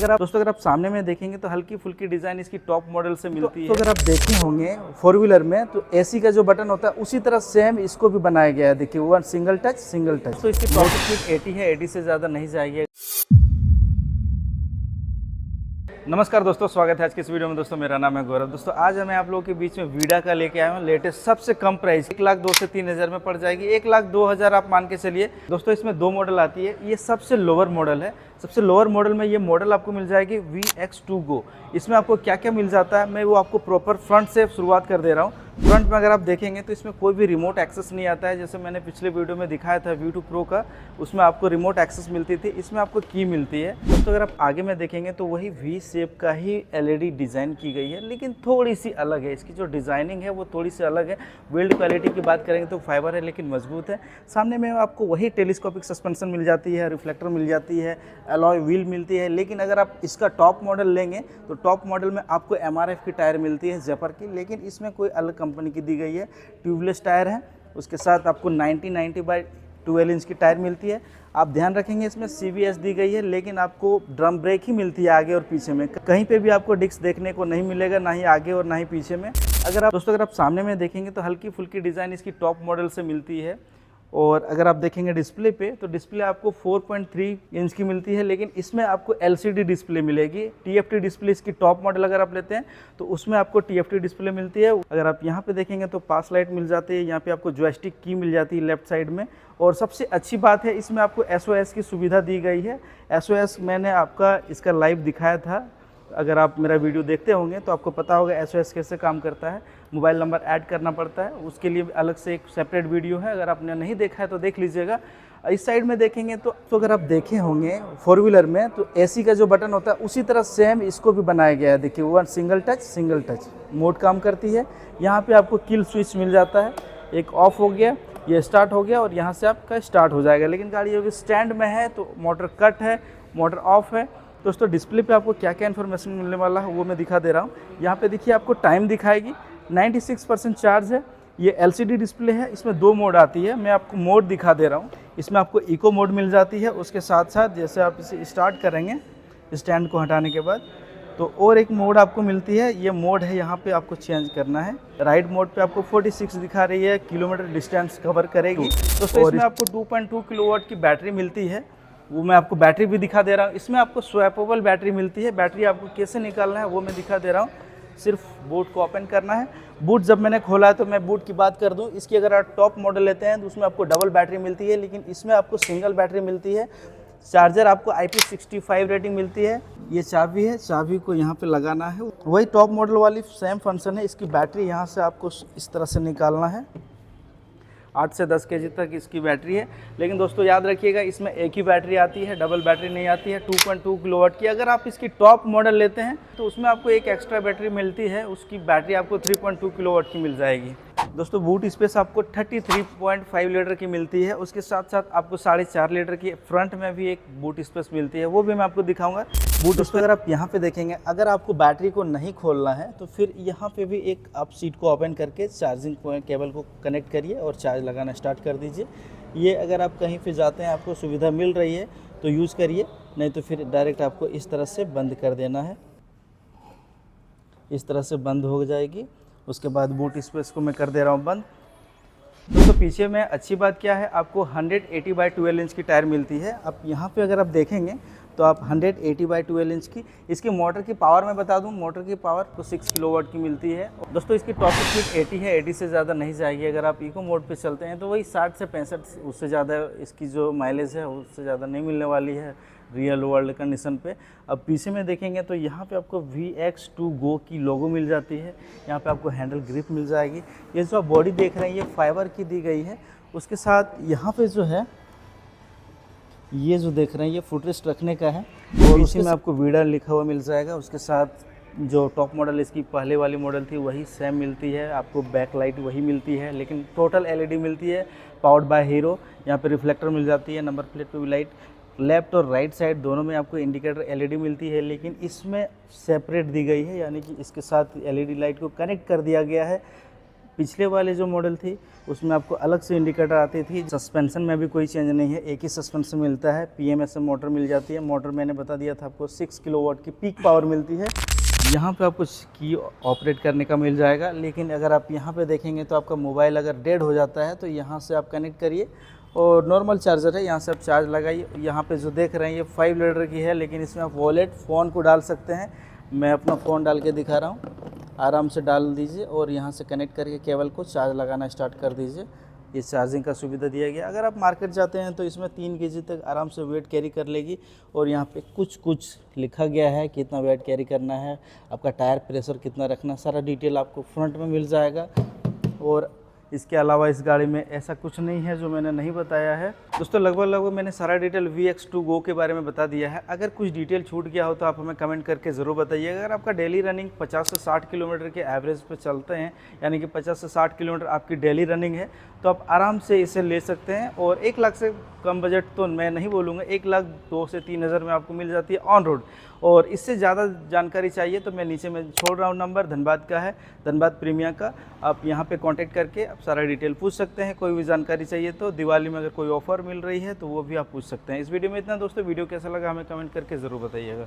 अगर आप दोस्तों अगर आप सामने में देखेंगे तो हल्की फुल्की डिज़ाइन इसकी टॉप मॉडल से मिलती है। तो अगर आप देखे होंगे फोर व्हीलर में तो एसी का जो बटन होता है उसी तरह सेम इसको भी बनाया गया है। देखिए वन सिंगल टच। तो इसकी टॉप स्पीड 80 है, 80 से ज़्यादा नहीं जाएगी। नमस्कार दोस्तों, स्वागत है आज की इस वीडियो में। दोस्तों मेरा नाम है गौरव। दोस्तों आज मैं आप लोगों के बीच में वीडा का लेके आया हूँ लेटेस्ट सबसे कम प्राइस 1,02,000 से 3,000 में पड़ जाएगी। 1,02,000 आप मान के चलिए। दोस्तों इसमें दो मॉडल आती है, ये सबसे लोअर मॉडल है। सबसे लोअर मॉडल में ये मॉडल आपको मिल जाएगी VX2 Go। इसमें आपको क्या क्या मिल जाता है मैं वो आपको प्रॉपर फ्रंट से शुरुआत कर दे रहा हूँ। फ्रंट में अगर आप देखेंगे तो इसमें कोई भी रिमोट एक्सेस नहीं आता है। जैसे मैंने पिछले वीडियो में दिखाया था V2 Pro का, उसमें आपको रिमोट एक्सेस मिलती थी, इसमें आपको की मिलती है। दोस्तों अगर आप आगे में देखेंगे तो वही V शेप का ही LED डिज़ाइन की गई है, लेकिन थोड़ी सी अलग है। इसकी जो डिज़ाइनिंग है वो थोड़ी सी अलग है। बिल्ड क्वालिटी की बात करेंगे तो फाइबर है लेकिन मजबूत है। सामने में आपको वही टेलीस्कोपिक सस्पेंशन मिल जाती है, रिफ्लेक्टर मिल जाती है, अलॉय व्हील मिलती है। लेकिन अगर आप इसका टॉप मॉडल लेंगे तो टॉप मॉडल में आपको MRF की टायर मिलती है, जेपर की, लेकिन इसमें कोई अलग कंपनी की दी गई है। ट्यूबलेस टायर है, उसके साथ आपको 90/12 इंच की टायर मिलती है। आप ध्यान रखेंगे इसमें CBS दी गई है, लेकिन आपको ड्रम ब्रेक ही मिलती है आगे और पीछे में। कहीं पे भी आपको डिस्क देखने को नहीं मिलेगा, ना ही आगे और ना ही पीछे में। अगर आप सामने में देखेंगे तो हल्की फुल्की डिज़ाइन इसकी टॉप मॉडल से मिलती है। और अगर आप देखेंगे डिस्प्ले पे तो डिस्प्ले आपको 4.3 इंच की मिलती है, लेकिन इसमें आपको LCD डिस्प्ले मिलेगी। TFT डिस्प्ले इसकी टॉप मॉडल अगर आप लेते हैं तो उसमें आपको TFT डिस्प्ले मिलती है। अगर आप यहाँ पे देखेंगे तो पास लाइट मिल जाती है, यहाँ पे आपको जॉयस्टिक की मिल जाती है लेफ्ट साइड में। और सबसे अच्छी बात है इसमें आपको SOS की सुविधा दी गई है। SOS मैंने आपका इसका लाइव दिखाया था, अगर आप मेरा वीडियो देखते होंगे तो आपको पता होगा SOS कैसे काम करता है। मोबाइल नंबर ऐड करना पड़ता है, उसके लिए अलग से एक सेपरेट वीडियो है, अगर आपने नहीं देखा है तो देख लीजिएगा। इस साइड में देखेंगे तो अगर आप देखे होंगे फोर व्हीलर में तो AC का जो बटन होता है उसी तरह सेम इसको भी बनाया गया है। देखिए वन सिंगल टच मोड काम करती है। यहाँ पे आपको किल स्विच मिल जाता है, एक ऑफ हो गया, ये स्टार्ट हो गया और यहाँ से आपका स्टार्ट हो जाएगा। लेकिन गाड़ी अभी स्टैंड में है तो मोटर कट है, मोटर ऑफ है। दोस्तों डिस्प्ले पे आपको क्या क्या इन्फॉर्मेशन मिलने वाला है वो मैं दिखा दे रहा हूँ। यहाँ पे देखिए आपको टाइम दिखाएगी, 96% चार्ज है। ये LCD डिस्प्ले है, इसमें दो मोड आती है, मैं आपको मोड दिखा दे रहा हूँ। इसमें आपको इको मोड मिल जाती है, उसके साथ साथ जैसे आप इसे स्टार्ट करेंगे स्टैंड को हटाने के बाद तो और एक मोड आपको मिलती है। ये मोड है, यहाँ पे आपको चेंज करना है। राइड मोड पे आपको 46 दिखा रही है, किलोमीटर डिस्टेंस कवर करेगी। दोस्तों इसमें आपको 2.2 किलोवाट की बैटरी मिलती है, वो मैं आपको बैटरी भी दिखा दे रहा हूँ। इसमें आपको स्वैपेबल बैटरी मिलती है। बैटरी आपको कैसे निकालना है वो मैं दिखा दे रहा हूँ। सिर्फ बूट को ओपन करना है। बूट जब मैंने खोला है तो मैं बूट की बात कर दूं, इसकी अगर आप टॉप मॉडल लेते हैं तो उसमें आपको डबल बैटरी मिलती है, लेकिन इसमें आपको सिंगल बैटरी मिलती है। चार्जर आपको IP65 रेटिंग मिलती है। ये चाबी है, चाबी को यहाँ पे लगाना है। वही टॉप मॉडल वाली सेम फंक्शन है। इसकी बैटरी यहाँ से आपको इस तरह से निकालना है। 8 से 10 kg तक इसकी बैटरी है। लेकिन दोस्तों याद रखिएगा इसमें एक ही बैटरी आती है, डबल बैटरी नहीं आती है। 2.2 किलोवाट की अगर आप इसकी टॉप मॉडल लेते हैं तो उसमें आपको एक एक्स्ट्रा बैटरी मिलती है, उसकी बैटरी आपको 3.2 किलोवाट की मिल जाएगी। दोस्तों बूट स्पेस आपको 33.5 लीटर की मिलती है। उसके साथ साथ आपको 4.5 लीटर की फ्रंट में भी एक बूट स्पेस मिलती है, वो भी मैं आपको दिखाऊंगा। बूट स्पेस अगर आप यहाँ पे देखेंगे, अगर आपको बैटरी को नहीं खोलना है तो फिर यहाँ पे भी एक आप सीट को ओपन करके चार्जिंग केबल को कनेक्ट करिए और चार्ज लगाना स्टार्ट कर दीजिए। ये अगर आप कहीं पे जाते हैं आपको सुविधा मिल रही है तो यूज़ करिए, नहीं तो फिर डायरेक्ट आपको इस तरह से बंद कर देना है। इस तरह से बंद हो जाएगी। उसके बाद बूट स्पेस को मैं कर दे रहा हूँ बंद। दोस्तों पीछे में अच्छी बात क्या है, आपको 180/12 इंच की टायर मिलती है। अब यहाँ पे अगर आप देखेंगे तो आप 180/12 इंच की इसकी मोटर की पावर मैं बता दूं, मोटर की पावर तो 6 किलोवाट की मिलती है। दोस्तों इसकी टॉप स्पीड 80 है, 80 से ज़्यादा नहीं जाएगी। अगर आप इको मोड पे चलते हैं तो वही 60 से 65, उससे ज़्यादा इसकी जो माइलेज है उससे ज़्यादा नहीं मिलने वाली है रियल वर्ल्ड कंडीशन पे। अब पीछे में देखेंगे तो यहाँ पे आपको VX2 Go की लोगो मिल जाती है। यहाँ पे आपको हैंडल ग्रिप मिल जाएगी। ये जो आप बॉडी देख रहे हैं ये फाइबर की दी गई है। उसके साथ यहाँ पे जो है ये जो देख रहे हैं ये फुटरेस्ट रखने का है और उसी में आपको वीडा लिखा हुआ मिल जाएगा। उसके साथ जो टॉप मॉडल इसकी पहले वाली मॉडल थी वही सेम मिलती है। आपको बैक लाइट वही मिलती है, लेकिन टोटल LED मिलती है, पावर्ड बाय हीरो। यहाँ पे रिफ्लेक्टर मिल जाती है, नंबर प्लेट पे भी लाइट। लेफ्ट और राइट साइड दोनों में आपको इंडिकेटर LED मिलती है, लेकिन इसमें सेपरेट दी गई है, यानी कि इसके साथ LED लाइट को कनेक्ट कर दिया गया है। पिछले वाले जो मॉडल थी उसमें आपको अलग से इंडिकेटर आती थी। सस्पेंशन में भी कोई चेंज नहीं है, एक ही सस्पेंशन मिलता है। PMSM मोटर मिल जाती है। मोटर मैंने बता दिया था आपको 6 किलोवाट की पीक पावर मिलती है। यहाँ पे आपको की ऑपरेट करने का मिल जाएगा, लेकिन अगर आप यहाँ पे देखेंगे तो आपका मोबाइल अगर डेड हो जाता है तो यहाँ से आप कनेक्ट करिए और नॉर्मल चार्जर है, यहाँ से आप चार्ज लगाइए। यहाँ पे जो देख रहे हैं ये 5 लीटर की है, लेकिन इसमें आप वॉलेट फ़ोन को डाल सकते हैं। मैं अपना फ़ोन डाल के दिखा रहा हूँ। आराम से डाल दीजिए और यहाँ से कनेक्ट करके केबल को चार्ज लगाना स्टार्ट कर दीजिए। ये चार्जिंग का सुविधा दिया गया। अगर आप मार्केट जाते हैं तो इसमें 3 kg तक आराम से वेट कैरी कर लेगी। और यहाँ पे कुछ लिखा गया है कितना वेट कैरी करना है, आपका टायर प्रेशर कितना रखना, सारा डिटेल आपको फ्रंट में मिल जाएगा। और इसके अलावा इस गाड़ी में ऐसा कुछ नहीं है जो मैंने नहीं बताया है। दोस्तों लगभग मैंने सारा डिटेल VX2 Go के बारे में बता दिया है। अगर कुछ डिटेल छूट गया हो तो आप हमें कमेंट करके ज़रूर बताइएगा। अगर आपका डेली रनिंग 50 से 60 किलोमीटर के एवरेज पे चलते हैं, यानी कि 50 से 60 किलोमीटर आपकी डेली रनिंग है, तो आप आराम से इसे ले सकते हैं। और 1 लाख से कम बजट तो मैं नहीं बोलूँगा, 1,02,000 से 3,000 में आपको मिल जाती है ऑन रोड। और इससे ज़्यादा जानकारी चाहिए तो मैं नीचे में छोड़ रहा हूँ नंबर, धनबाद का है, धनबाद प्रीमिया का। आप यहाँ पे कांटेक्ट करके आप सारा डिटेल पूछ सकते हैं। कोई भी जानकारी चाहिए तो दिवाली में अगर कोई ऑफ़र मिल रही है तो वो भी आप पूछ सकते हैं। इस वीडियो में इतना दोस्तों। वीडियो कैसा लगा हमें कमेंट करके ज़रूर बताइएगा।